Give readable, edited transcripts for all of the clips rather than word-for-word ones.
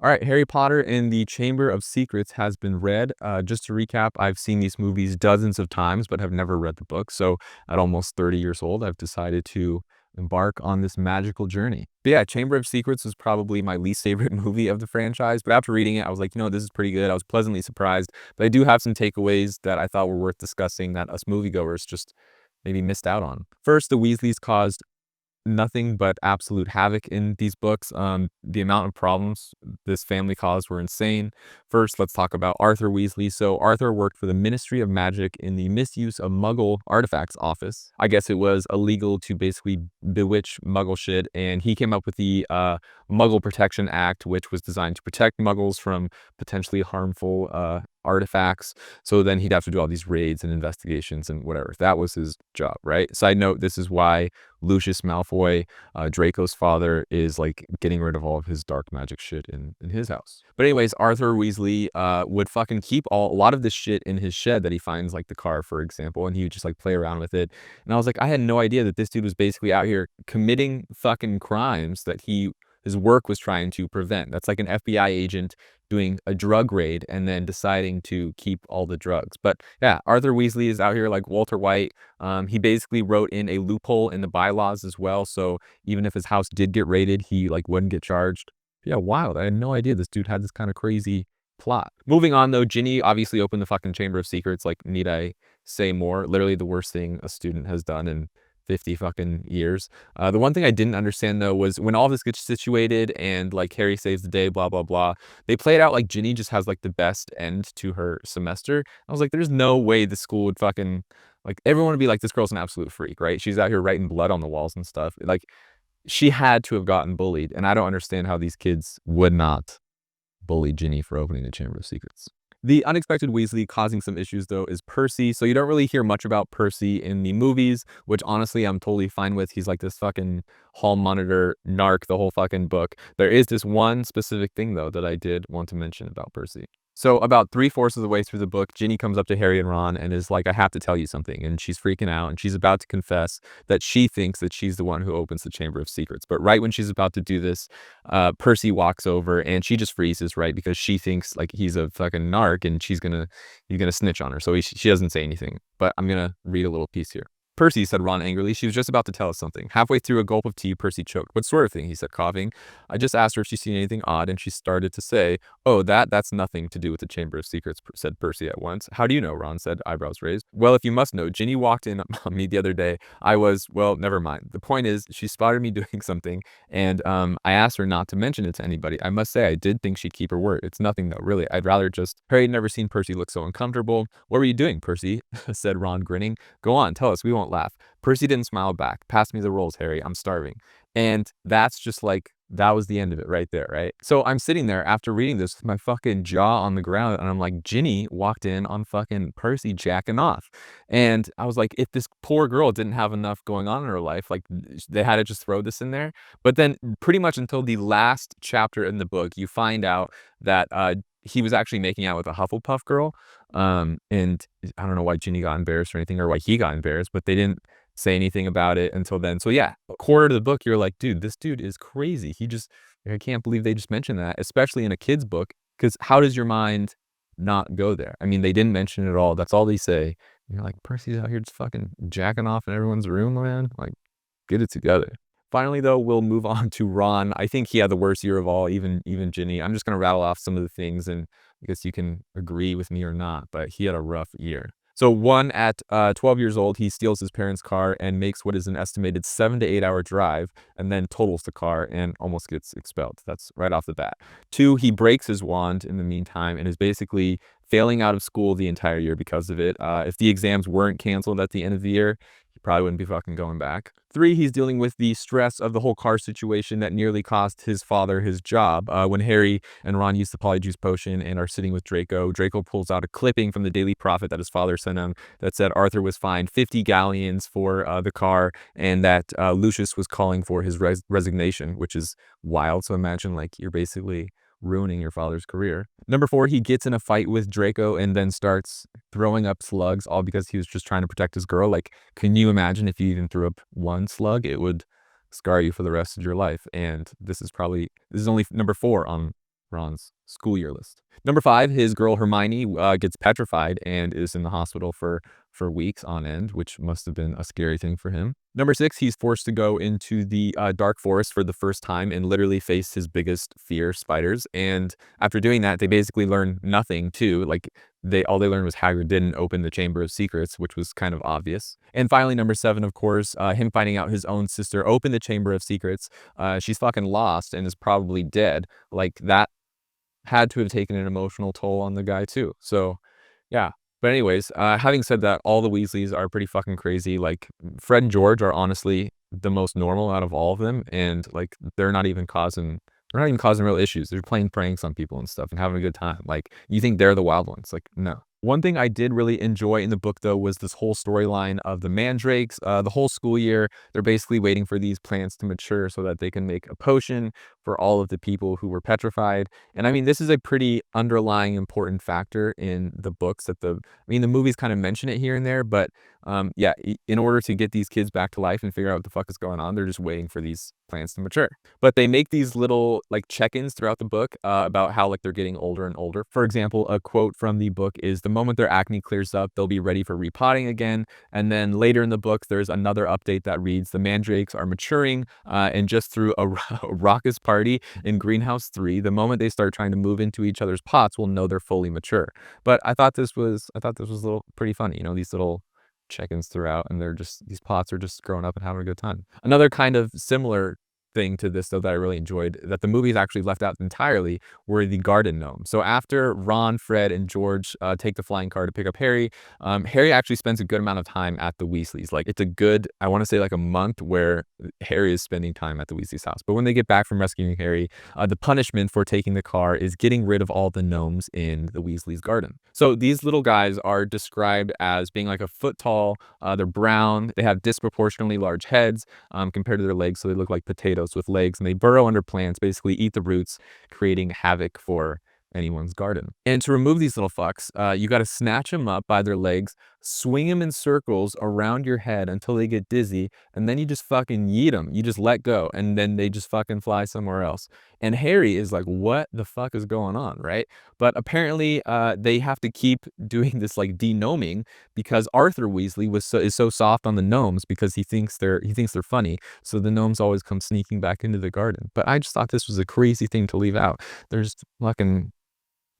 All right, Harry Potter and the Chamber of Secrets has been read. Just to recap, I've seen these movies dozens of times, but have never read the book. So at almost 30 years old, I've decided to embark on this magical journey. But yeah, Chamber of Secrets was probably my least favorite movie of the franchise. But after reading it, I was like, this is pretty good. I was pleasantly surprised. But I do have some takeaways that I thought were worth discussing that us moviegoers just maybe missed out on. First, the Weasleys caused nothing but absolute havoc in these books. The amount of problems this family caused were insane. First, let's talk about Arthur Weasley. So Arthur worked for the Ministry of Magic in the Misuse of Muggle Artifacts office. I guess it was illegal to basically bewitch Muggle shit, and he came up with the Muggle Protection Act, which was designed to protect Muggles from potentially harmful artifacts. So then he'd have to do all these raids and investigations and whatever. That was his job, right? Side note, this is why Lucius Malfoy, Draco's father, is like getting rid of all of his dark magic shit in his house. But anyways, Arthur Weasley would fucking keep a lot of this shit in his shed that he finds, like the car, for example, and he would just like play around with it. And I was like, I had no idea that this dude was basically out here committing fucking crimes that his work was trying to prevent. That's like an FBI agent doing a drug raid and then deciding to keep all the drugs. But yeah, Arthur Weasley is out here like Walter White. He basically wrote in a loophole in the bylaws as well. So even if his house did get raided, he like wouldn't get charged. Yeah, wild. I had no idea this dude had this kind of crazy plot. Moving on though, Ginny obviously opened the fucking Chamber of Secrets. Like, need I say more? Literally the worst thing a student has done in 50 fucking years. The one thing I didn't understand though was when all this gets situated and like Harry saves the day, blah, blah, blah, they play it out like Ginny just has like the best end to her semester. I was like, there's no way the school would fucking, like, everyone would be like, this girl's an absolute freak, right? She's out here writing blood on the walls and stuff. Like, she had to have gotten bullied. And I don't understand how these kids would not bully Ginny for opening the Chamber of Secrets. The unexpected Weasley causing some issues, though, is Percy. So you don't really hear much about Percy in the movies, which honestly I'm totally fine with. He's like this fucking hall monitor narc the whole fucking book. There is this one specific thing, though, that I did want to mention about Percy. So about 3/4 of the way through the book, Ginny comes up to Harry and Ron and is like, I have to tell you something. And she's freaking out and she's about to confess that she thinks that she's the one who opens the Chamber of Secrets. But right when she's about to do this, Percy walks over and she just freezes, right? Because she thinks like he's a fucking narc and he's gonna snitch on her. So she doesn't say anything, but I'm gonna read a little piece here. Percy, said Ron angrily. She was just about to tell us something. Halfway through a gulp of tea, Percy choked. What sort of thing? He said, coughing. I just asked her if she'd seen anything odd, and she started to say, oh, that's nothing to do with the Chamber of Secrets, said Percy at once. How do you know? Ron said, eyebrows raised. Well, if you must know, Ginny walked in on me the other day. Well, never mind. The point is, she spotted me doing something, and I asked her not to mention it to anybody. I must say, I did think she'd keep her word. It's nothing, though, really. I'd rather just... Harry had never seen Percy look so uncomfortable. What were you doing, Percy? said Ron, grinning. Go on, tell us. We won't laugh. Percy didn't smile back. Pass me the rolls, Harry. I'm starving. And that's just like, that was the end of it right there, right? So I'm sitting there after reading this with my fucking jaw on the ground, and I'm like, Ginny walked in on fucking Percy jacking off. And I was like, if this poor girl didn't have enough going on in her life, like, they had to just throw this in there. But then pretty much until the last chapter in the book, you find out that he was actually making out with a Hufflepuff girl. And I don't know why Ginny got embarrassed or anything, or why he got embarrassed, but they didn't say anything about it until then. So yeah, a quarter of the book, you're like, dude, this dude is crazy. I can't believe they just mentioned that, especially in a kid's book, because how does your mind not go there? I mean, they didn't mention it at all. That's all they say. And you're like, Percy's out here just fucking jacking off in everyone's room, man. Like, get it together. Finally, though, we'll move on to Ron. I think he had the worst year of all, even Ginny. I'm just going to rattle off some of the things, and I guess you can agree with me or not, but he had a rough year. So one, at 12 years old, he steals his parents' car and makes what is an estimated 7 to 8 hour drive, and then totals the car and almost gets expelled. That's right off the bat. 2, he breaks his wand in the meantime and is basically failing out of school the entire year because of it. If the exams weren't canceled at the end of the year, he probably wouldn't be fucking going back. 3, he's dealing with the stress of the whole car situation that nearly cost his father his job. When Harry and Ron use the Polyjuice Potion and are sitting with Draco, Draco pulls out a clipping from the Daily Prophet that his father sent him that said Arthur was fined 50 galleons for the car, and that Lucius was calling for his resignation, which is wild. So imagine, like, you're basically ruining your father's career. Number 4, he gets in a fight with Draco and then starts throwing up slugs, all because he was just trying to protect his girl. Like, can you imagine if you even threw up one slug? It would scar you for the rest of your life. And this is only number 4 on Ron's school year list. Number 5, his girl Hermione gets petrified and is in the hospital for weeks on end, which must have been a scary thing for him. Number 6, he's forced to go into the dark forest for the first time and literally face his biggest fear, spiders. And after doing that, they basically learn nothing too. Like all they learned was Hagrid didn't open the Chamber of Secrets, which was kind of obvious. And finally, number 7, of course, him finding out his own sister opened the Chamber of Secrets. She's fucking lost and is probably dead. Like that had to have taken an emotional toll on the guy too. So, yeah. But anyways, having said that, all the Weasleys are pretty fucking crazy. Like Fred and George are honestly the most normal out of all of them, and like they're not even causing real issues. They're playing pranks on people and stuff and having a good time. Like you think they're the wild ones? Like no. One thing I did really enjoy in the book, though, was this whole storyline of the mandrakes. The whole school year, they're basically waiting for these plants to mature so that they can make a potion for all of the people who were petrified. And I mean, this is a pretty underlying important factor in the books the movies kind of mention it here and there, but yeah, in order to get these kids back to life and figure out what the fuck is going on, they're just waiting for these plants to mature. But they make these little like check-ins throughout the book about how like they're getting older and older. For example, a quote from the book is, "The moment their acne clears up, they'll be ready for repotting again." And then later in the book, there's another update that reads, "The mandrakes are maturing, and just through a raucous party in Greenhouse 3, the moment they start trying to move into each other's pots, we'll know they're fully mature." But I thought this was a little pretty funny, these little check-ins throughout, and these pots are just growing up and having a good time. Another kind of similar thing to this, though, that I really enjoyed, that the movies actually left out entirely, were the garden gnomes. So after Ron, Fred, and George take the flying car to pick up Harry, Harry actually spends a good amount of time at the Weasleys. Like it's a good, I want to say like a month where Harry is spending time at the Weasleys' house. But when they get back from rescuing Harry, the punishment for taking the car is getting rid of all the gnomes in the Weasleys' garden. So these little guys are described as being like a foot tall. They're brown. They have disproportionately large heads compared to their legs, so they look like potatoes with legs, and they burrow under plants, basically eat the roots, creating havoc for anyone's garden. And to remove these little fucks, you got to snatch them up by their legs, swing them in circles around your head until they get dizzy, and then you just fucking yeet them. You just let go, and then they just fucking fly somewhere else. And Harry is like, what the fuck is going on, right? But apparently, they have to keep doing this like denoming because Arthur Weasley is so soft on the gnomes because he thinks they're funny. So the gnomes always come sneaking back into the garden. But I just thought this was a crazy thing to leave out. There's fucking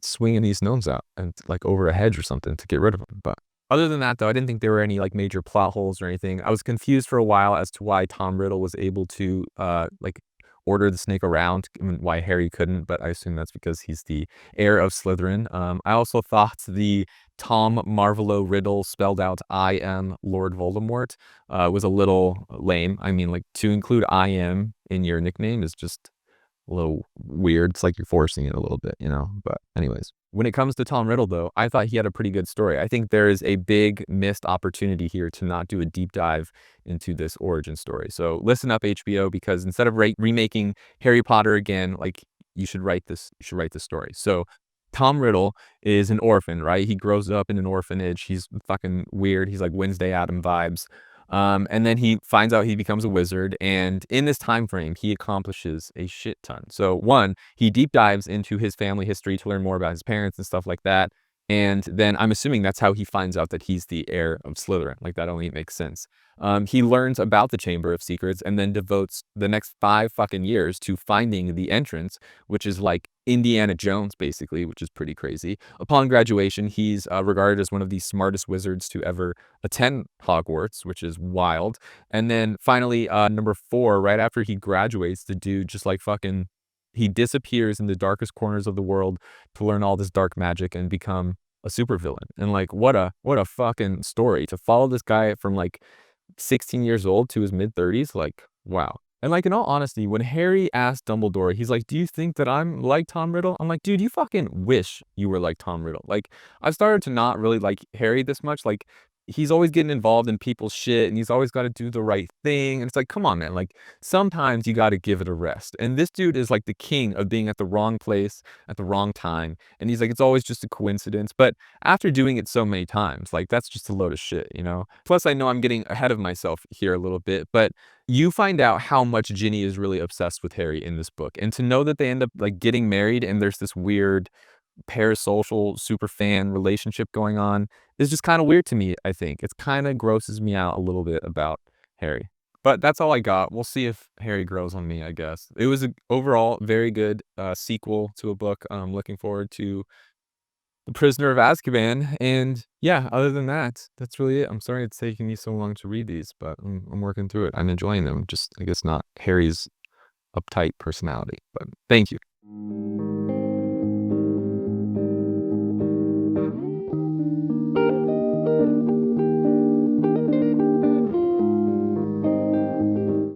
swinging these gnomes out and like over a hedge or something to get rid of them. But other than that, though, I didn't think there were any like major plot holes or anything. I was confused for a while as to why Tom Riddle was able to like order the snake around and why Harry couldn't, but I assume that's because he's the heir of Slytherin. I also thought the Tom Marvolo Riddle spelled out "I am Lord Voldemort" was a little lame. I mean, like to include "I am" in your nickname is just a little weird. It's like you're forcing it a little bit. But anyways, when it comes to Tom Riddle, though, I thought he had a pretty good story. I think there is a big missed opportunity here to not do a deep dive into this origin story. So listen up, HBO, because instead of remaking Harry Potter again, like you should write this story. So Tom Riddle is an orphan, right? He grows up in an orphanage. He's fucking weird. He's like Wednesday Addams vibes. And then he finds out he becomes a wizard, and in this time frame, he accomplishes a shit ton. So one, he deep dives into his family history to learn more about his parents and stuff like that. And then I'm assuming that's how he finds out that he's the heir of Slytherin. Like that only makes sense. He learns about the Chamber of Secrets and then devotes the next 5 fucking years to finding the entrance, which is like Indiana Jones, basically, which is pretty crazy. Upon graduation, he's regarded as one of the smartest wizards to ever attend Hogwarts, which is wild. And then finally, number 4, right after he graduates, the dude just like fucking, he disappears in the darkest corners of the world to learn all this dark magic and become a supervillain. And like, what a fucking story to follow this guy from like 16 years old to his mid 30s. Like, wow. And like, in all honesty, when Harry asked Dumbledore, he's like, "Do you think that I'm like Tom Riddle?" I'm like, dude, you fucking wish you were like Tom Riddle. Like, I've started to not really like Harry this much. Like, he's always getting involved in people's shit, and he's always gotta do the right thing, and it's like, "Come on, man, like, sometimes you gotta give it a rest," and this dude is, like, the king of being at the wrong place at the wrong time, and he's like, "It's always just a coincidence," but after doing it so many times, like, that's just a load of shit, you know? Plus, I know I'm getting ahead of myself here a little bit, but you find out how much Ginny is really obsessed with Harry in this book, and to know that they end up, like, getting married and there's this weird parasocial super fan relationship going on is just kinda weird to me, I think. It's kinda grosses me out a little bit about Harry. But that's all I got. We'll see if Harry grows on me, I guess. It was a overall very good, sequel to a book. I'm looking forward to The Prisoner of Azkaban, and yeah, other than that, that's really it. I'm sorry it's taking me so long to read these, but I'm working through it. I'm enjoying them, just, I guess, not Harry's uptight personality, but thank you.